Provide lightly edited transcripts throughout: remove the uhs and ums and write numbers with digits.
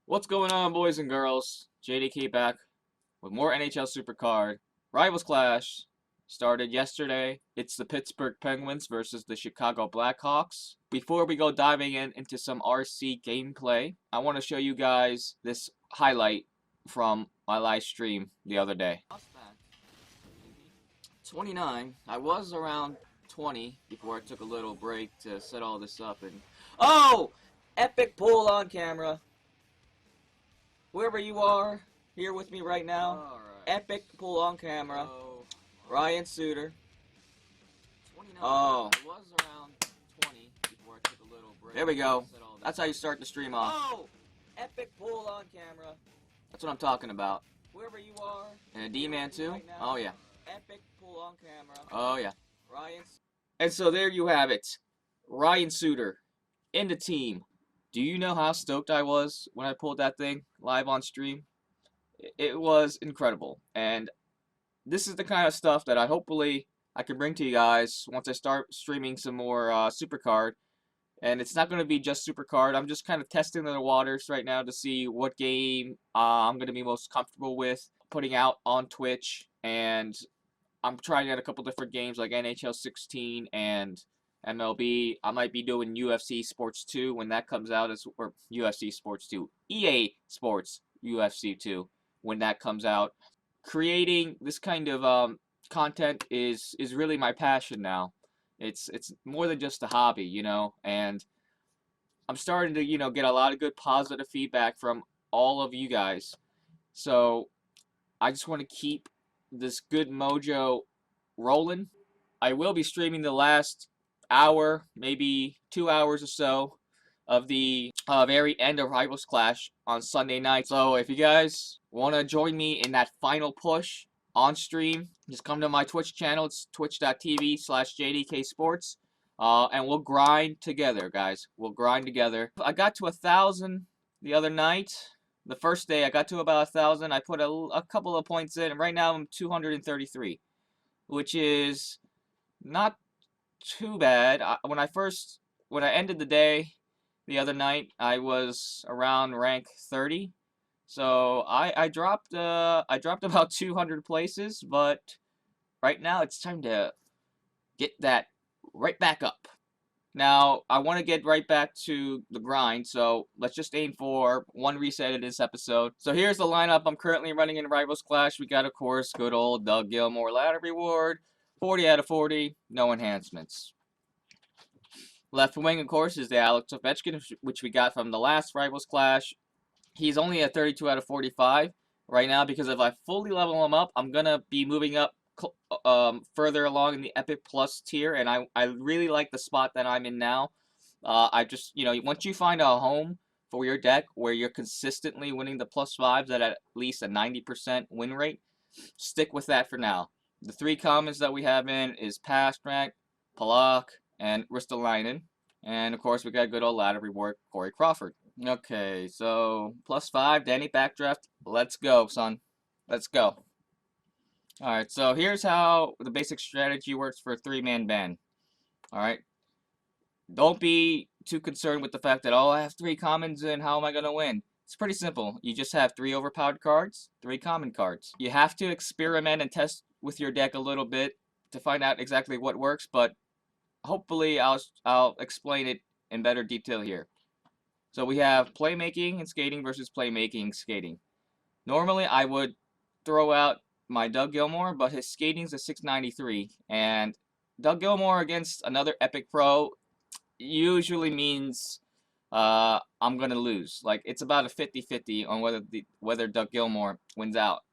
What's going on, boys and girls? JDK back with more NHL SuperCard. Rivals Clash started yesterday. It's the Pittsburgh Penguins versus the Chicago Blackhawks. Before we go diving into some RC gameplay, I want to show you guys this highlight from my live stream the other day. 29. I was around 20 before I took a little break to set all this up and... Oh! Epic pull on camera. Whoever you are here with me right now, epic pull on camera. Ryan Suter. 29. Oh. I was around 20 before I took a little break. There we go. That's how you start the stream off. Oh! Epic pull on camera. That's what I'm talking about. Whoever you are. And a D-man too? Right now, oh yeah. Epic pull on camera. Oh yeah. Ryan. And so there you have it. Ryan Suter in the team. Do you know how stoked I was when I pulled that thing live on stream? It was incredible. And this is the kind of stuff that hopefully I can bring to you guys once I start streaming some more SuperCard. And it's not going to be just SuperCard. I'm just kind of testing the waters right now to see what game I'm going to be most comfortable with putting out on Twitch. And I'm trying out a couple different games like NHL 16 and MLB. I might be doing UFC Sports 2 when that comes out, or UFC Sports 2, EA Sports UFC 2 when that comes out. Creating this kind of content is really my passion now. It's more than just a hobby, you know, and I'm starting to, you know, get a lot of good positive feedback from all of you guys. So I just want to keep this good mojo rolling. I will be streaming the last hour, maybe 2 hours or so of the very end of Rivals Clash on Sunday night. So if you guys want to join me in that final push on stream, just come to my Twitch channel. It's twitch.tv/jdksports. And we'll grind together, guys. We'll grind together. I got to 1,000 the other night. The first day I got to about 1,000. I put a couple of points in, and right now I'm 233, which is not too bad. When I ended the day the other night, I was around rank 30. So I dropped about 200 places, but right now it's time to get that right back up. Now, I want to get right back to the grind, so let's just aim for one reset in this episode. So here's the lineup I'm currently running in Rivals Clash. We got, of course, good old Doug Gilmour ladder reward, 40 out of 40, no enhancements. Left wing, of course, is the Alex Ovechkin, which we got from the last Rivals Clash. He's only at 32 out of 45 right now because if I fully level him up, I'm going to be moving up further along in the Epic Plus tier, and I really like the spot that I'm in now. I just, you know, once you find a home for your deck where you're consistently winning the +5s at least a 90% win rate, stick with that for now. The three commons that we have in is Pastrnak, Palak, and Ristolainen. And of course, we got good old ladder reward, Corey Crawford. Okay, so +5, Danny Backdraft. Let's go, son. Let's go. Alright, so here's how the basic strategy works for a 3-man band. Alright? Don't be too concerned with the fact that, oh, I have 3 commons in, how am I going to win? It's pretty simple. You just have 3 overpowered cards, 3 common cards. You have to experiment and test with your deck a little bit to find out exactly what works, but hopefully I'll explain it in better detail here. So we have playmaking and skating versus playmaking and skating. Normally I would throw out my Doug Gilmour, but his skating's a 693, and Doug Gilmour against another Epic Pro usually means I'm gonna lose. Like, it's about a 50-50 on whether Doug Gilmour wins out.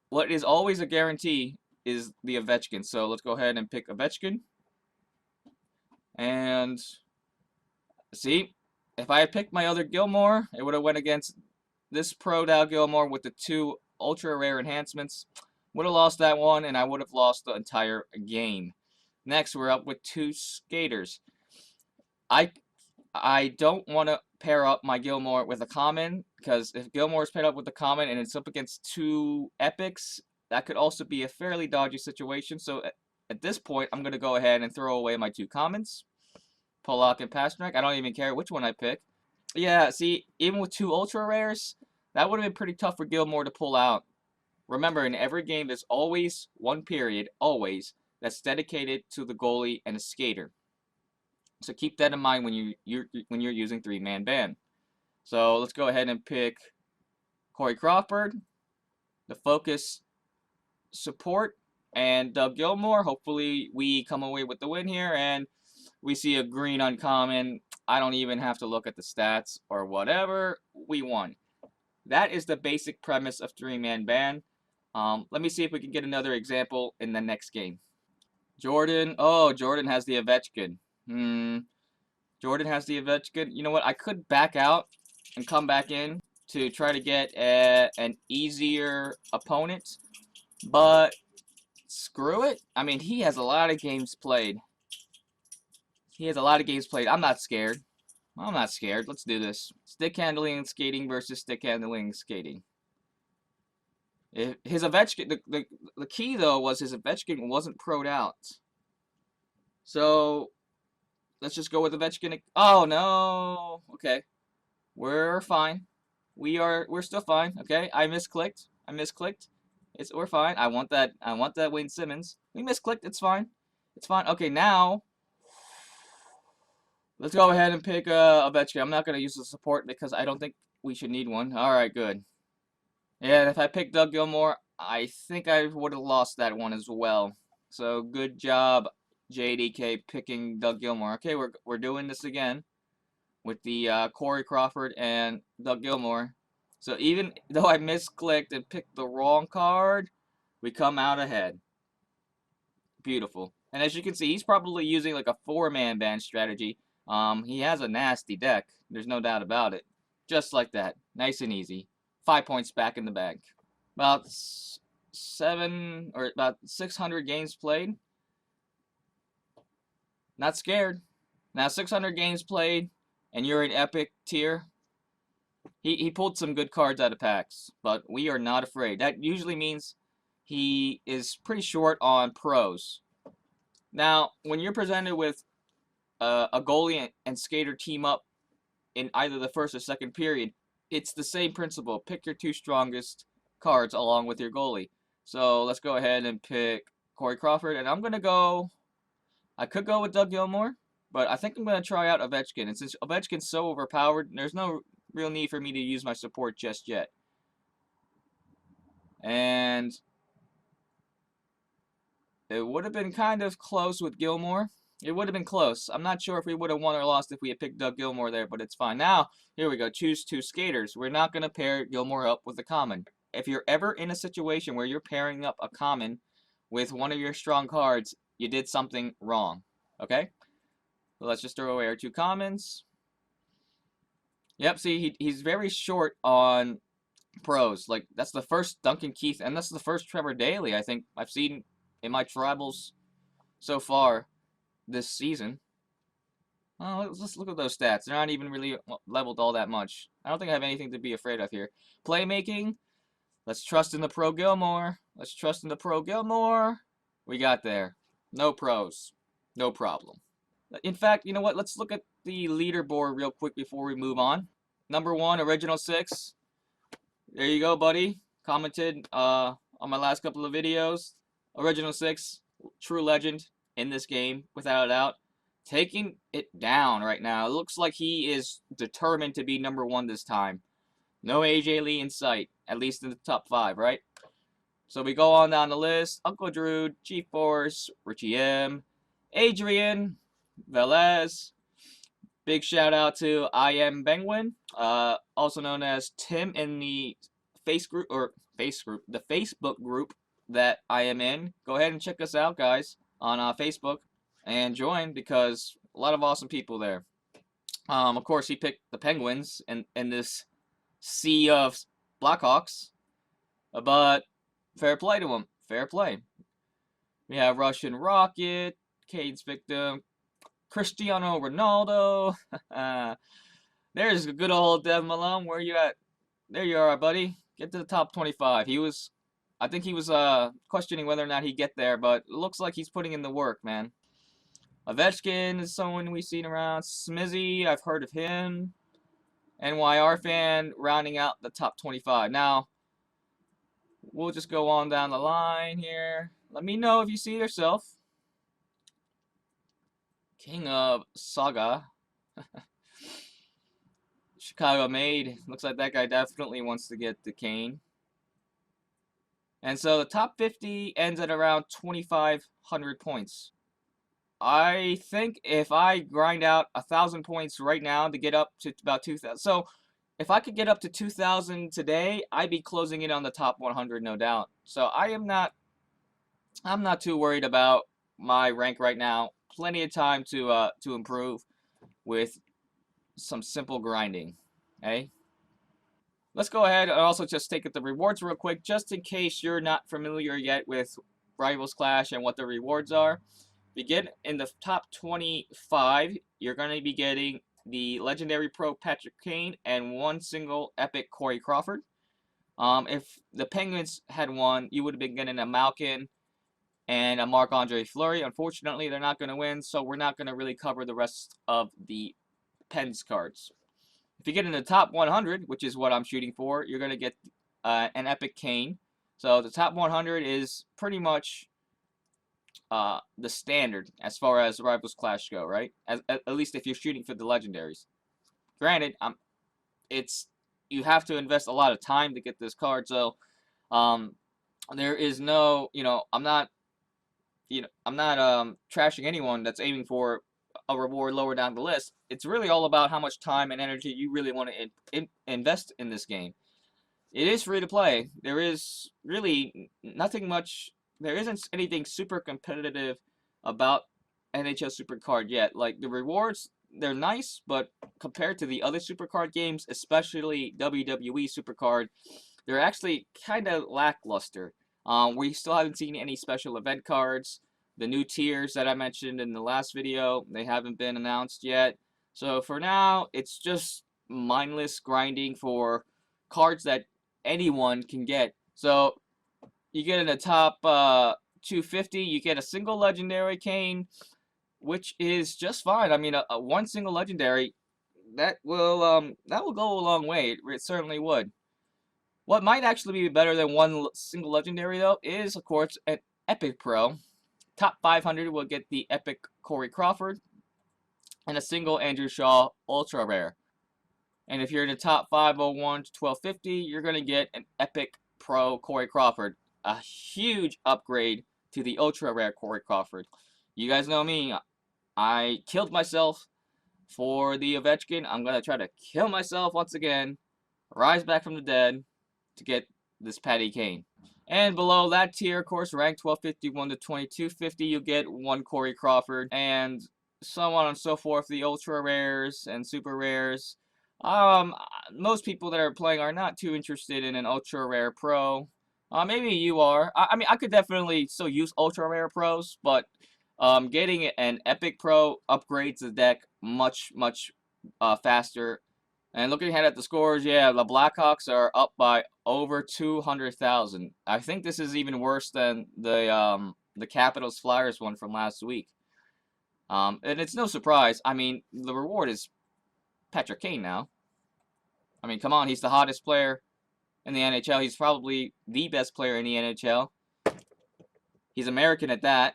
What is always a guarantee is the Ovechkin. So let's go ahead and pick Ovechkin. And see, if I had picked my other Gilmour, it would have went against this Pro Dow Gilmour with the 2 ultra rare enhancements. Would have lost that one, and I would have lost the entire game. Next, we're up with 2 skaters. I don't want to pair up my Gilmour with a common, because if Gilmour is paired up with a common and it's up against 2 epics, that could also be a fairly dodgy situation. So at this point, I'm going to go ahead and throw away my 2 commons, Polak and Pastrnak. I don't even care which one I pick. Yeah, see, even with 2 ultra rares, that would have been pretty tough for Gilmore to pull out. Remember, in every game, there's always one period, always, that's dedicated to the goalie and a skater. So keep that in mind when you're using 3-man band. So let's go ahead and pick Corey Crawford, the focus support, and Doug Gilmore. Hopefully we come away with the win here, and we see a green uncommon. I don't even have to look at the stats or whatever. We won. That is the basic premise of 3-man band. Let me see if we can get another example in the next game. Jordan. Oh, Jordan has the Ovechkin. Jordan has the Ovechkin. You know what? I could back out and come back in to try to get an easier opponent. But screw it. I mean, he has a lot of games played. I'm not scared. Let's do this. Stick handling and skating versus stick handling and skating. His Ovechkin, the key though was his Ovechkin wasn't pro'd out. So let's just go with Ovechkin. Oh no. Okay, we're fine. We're still fine. Okay, I misclicked. We're fine. I want that Wayne Simmons. We misclicked. It's fine. Okay, now let's go ahead and pick Ovechkin. I'm not gonna use the support because I don't think we should need one. All right, good. Yeah, if I picked Doug Gilmore, I think I would have lost that one as well. So good job, JDK, picking Doug Gilmore. Okay, we're doing this again with the Corey Crawford and Doug Gilmore. So even though I misclicked and picked the wrong card, we come out ahead. Beautiful. And as you can see, he's probably using like a 4-man band strategy. He has a nasty deck. There's no doubt about it. Just like that. Nice and easy. 5 points back in the bank. About 600 games played. Not scared. Now 600 games played, and you're in epic tier. He pulled some good cards out of packs, but we are not afraid. That usually means he is pretty short on pros. Now, when you're presented with a goalie and skater team up in either the first or second period, it's the same principle. Pick your 2 strongest cards along with your goalie. So let's go ahead and pick Corey Crawford, and I'm going to go... I could go with Doug Gilmore, but I think I'm going to try out Ovechkin. And since Ovechkin's so overpowered, there's no real need for me to use my support just yet. And it would have been kind of close with Gilmore. It would have been close. I'm not sure if we would have won or lost if we had picked Doug Gilmore there, but it's fine. Now, here we go. Choose 2 skaters. We're not going to pair Gilmore up with a common. If you're ever in a situation where you're pairing up a common with one of your strong cards, you did something wrong. Okay? So let's just throw away our 2 commons. Yep, see, he's very short on pros. Like, that's the first Duncan Keith, and that's the first Trevor Daley I think I've seen in my tribals so far this season. Oh, let's look at those stats. They're not even really leveled all that much. I don't think I have anything to be afraid of here. Playmaking. Let's trust in the pro Gilmore. We got there. No pros. No problem. In fact, you know what? Let's look at the leaderboard real quick before we move on. Number 1, Original 6. There you go, buddy. Commented on my last couple of videos. Original 6, true legend in this game, without a doubt. Taking it down right now. It looks like he is determined to be number 1 this time. No AJ Lee in sight, at least in the top 5, right? So we go on down the list. Uncle Drew, G-Force, Richie M, Adrian, Velez. Big shout out to I Am Penguin, also known as Tim in the Facebook group that I am in. Go ahead and check us out, guys, on Facebook and join because a lot of awesome people there. Of course, he picked the Penguins in this sea of Blackhawks, but fair play to him. Fair play. We have Russian Rocket, Cade's Victim, Cristiano Ronaldo. There's a good old Dev Malone. Where you at? There you are, buddy. Get to the top 25. I think he was questioning whether or not he'd get there, but it looks like he's putting in the work, man. Ovechkin is someone we've seen around. Smizzy, I've heard of him. NYR fan rounding out the top 25. Now, we'll just go on down the line here. Let me know if you see it yourself. King of Saga. Chicago made. Looks like that guy definitely wants to get the Kane. And so the top 50 ends at around 2,500 points. I think if I grind out 1,000 points right now to get up to about 2,000. So if I could get up to 2,000 today, I'd be closing in on the top 100, no doubt. So I'm not too worried about my rank right now. Plenty of time to improve with some simple grinding. Okay? Let's go ahead and also just take the rewards real quick, just in case you're not familiar yet with Rivals Clash and what the rewards are. Begin in the top 25, you're going to be getting the Legendary Pro Patrick Kane and one single epic Corey Crawford. If the Penguins had won, you would have been getting a Malkin and a Marc-Andre Fleury. Unfortunately, they're not going to win, so we're not going to really cover the rest of the Pens cards. If you get in the top 100, which is what I'm shooting for, you're going to get an epic Kane. So the top 100 is pretty much the standard as far as Rivals Clash go, right? At least if you're shooting for the legendaries. Granted, you have to invest a lot of time to get this card, so there is no, I'm not trashing anyone that's aiming for a reward lower down the list. It's really all about how much time and energy you really want to invest in this game. It is free to play. There is really nothing much. There isn't anything super competitive about NHL SuperCard yet. Like, the rewards, they're nice, but compared to the other SuperCard games, especially WWE SuperCard, they're actually kind of lackluster. We still haven't seen any special event cards. The new tiers that I mentioned in the last video, they haven't been announced yet. So for now, it's just mindless grinding for cards that anyone can get. So you get in the top 250, you get a single legendary Kane, which is just fine. I mean, a one single legendary, that will go a long way. It certainly would. What might actually be better than one single legendary, though, is, of course, an epic pro. Top 500 will get the epic Corey Crawford and a single Andrew Shaw ultra rare. And if you're in the top 501 to 1250, you're going to get an epic pro Corey Crawford. A huge upgrade to the ultra rare Corey Crawford. You guys know me. I killed myself for the Ovechkin. I'm going to try to kill myself once again. Rise back from the dead to get this Patty Kane. And below that tier, of course, ranked 1251 to 2250, you'll get one Corey Crawford, and so on and so forth. The ultra rares and super rares. Most people that are playing are not too interested in an ultra rare pro. Maybe you are. I mean, I could definitely still use ultra rare pros, but getting an epic pro upgrades the deck much faster. And looking ahead at the scores, yeah, the Blackhawks are up by over 200,000. I think this is even worse than the Capitals Flyers one from last week. And it's no surprise. I mean, the reward is Patrick Kane now. I mean, come on, he's the hottest player in the NHL. He's probably the best player in the NHL. He's American at that.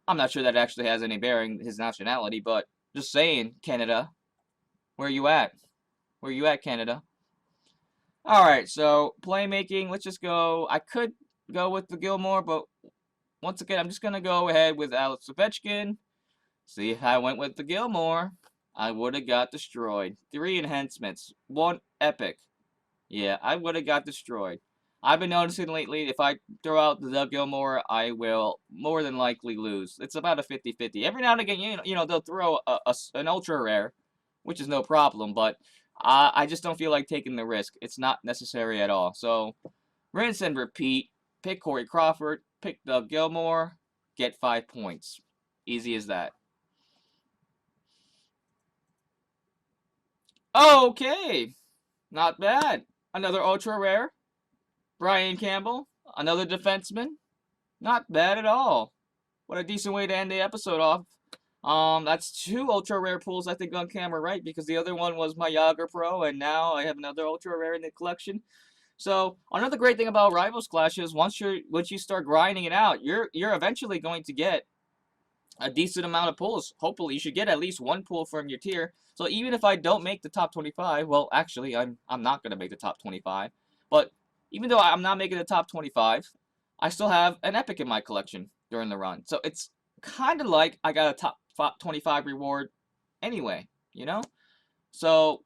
I'm not sure that actually has any bearing, his nationality, but just saying, Canada, where you at? Where you at, Canada? Alright, so playmaking, let's just go. I could go with the Gilmore, but once again, I'm just going to go ahead with Alex Ovechkin. See, if I went with the Gilmore, I would have got destroyed. 3 enhancements, 1 epic. Yeah, I would have got destroyed. I've been noticing lately, if I throw out the Gilmore, I will more than likely lose. It's about a 50-50. Every now and again, they'll throw an ultra rare, which is no problem, but I just don't feel like taking the risk. It's not necessary at all. So, rinse and repeat. Pick Corey Crawford, pick Doug Gilmore, get 5 points. Easy as that. Okay, not bad. Another ultra rare. Brian Campbell, another defenseman. Not bad at all. What a decent way to end the episode off. That's 2 ultra rare pulls I think on camera, right? Because the other one was my Yager Pro, and now I have another ultra rare in the collection. So another great thing about Rivals Clash is once you start grinding it out, you're eventually going to get a decent amount of pulls. Hopefully, you should get at least 1 pull from your tier. So even if I don't make the top 25, well, actually, I'm not gonna make the top 25. But even though I'm not making the top 25, I still have an epic in my collection during the run. So it's kind of like I got a top 25 reward anyway, you know? So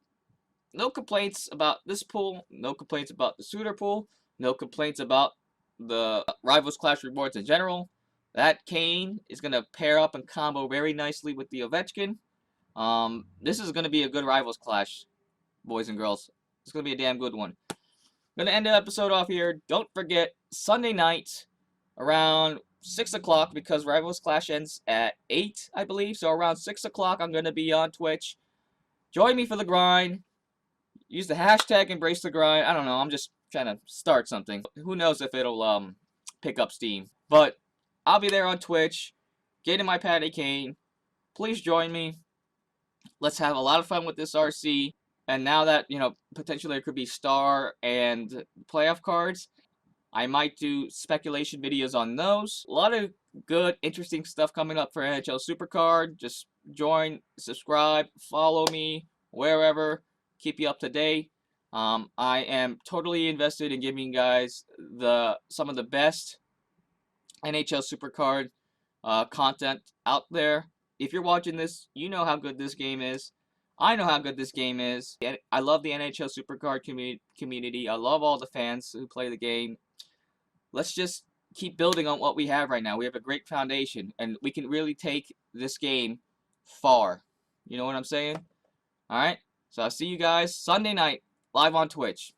no complaints about this pool, no complaints about the suitor pool, no complaints about the Rivals Clash rewards in general. That Kane is going to pair up and combo very nicely with the Ovechkin. This is going to be a good Rivals Clash, boys and girls. It's going to be a damn good one. I'm going to end the episode off here. Don't forget, Sunday night around 6 o'clock, because Rivals Clash ends at 8, I believe. So around 6 o'clock, I'm going to be on Twitch. Join me for the grind. Use the hashtag embrace the grind. I don't know. I'm just trying to start something. Who knows if it'll pick up steam. But I'll be there on Twitch. Get in my Patty Kane. Please join me. Let's have a lot of fun with this RC. And now that, you know, potentially there could be star and playoff cards, I might do speculation videos on those. A lot of good, interesting stuff coming up for NHL SuperCard. Just join, subscribe, follow me, wherever. Keep you up to date. I am totally invested in giving you guys some of the best NHL SuperCard content out there. If you're watching this, you know how good this game is. I know how good this game is. I love the NHL SuperCard community. I love all the fans who play the game. Let's just keep building on what we have right now. We have a great foundation, and we can really take this game far. You know what I'm saying? All right? So I'll see you guys Sunday night live on Twitch.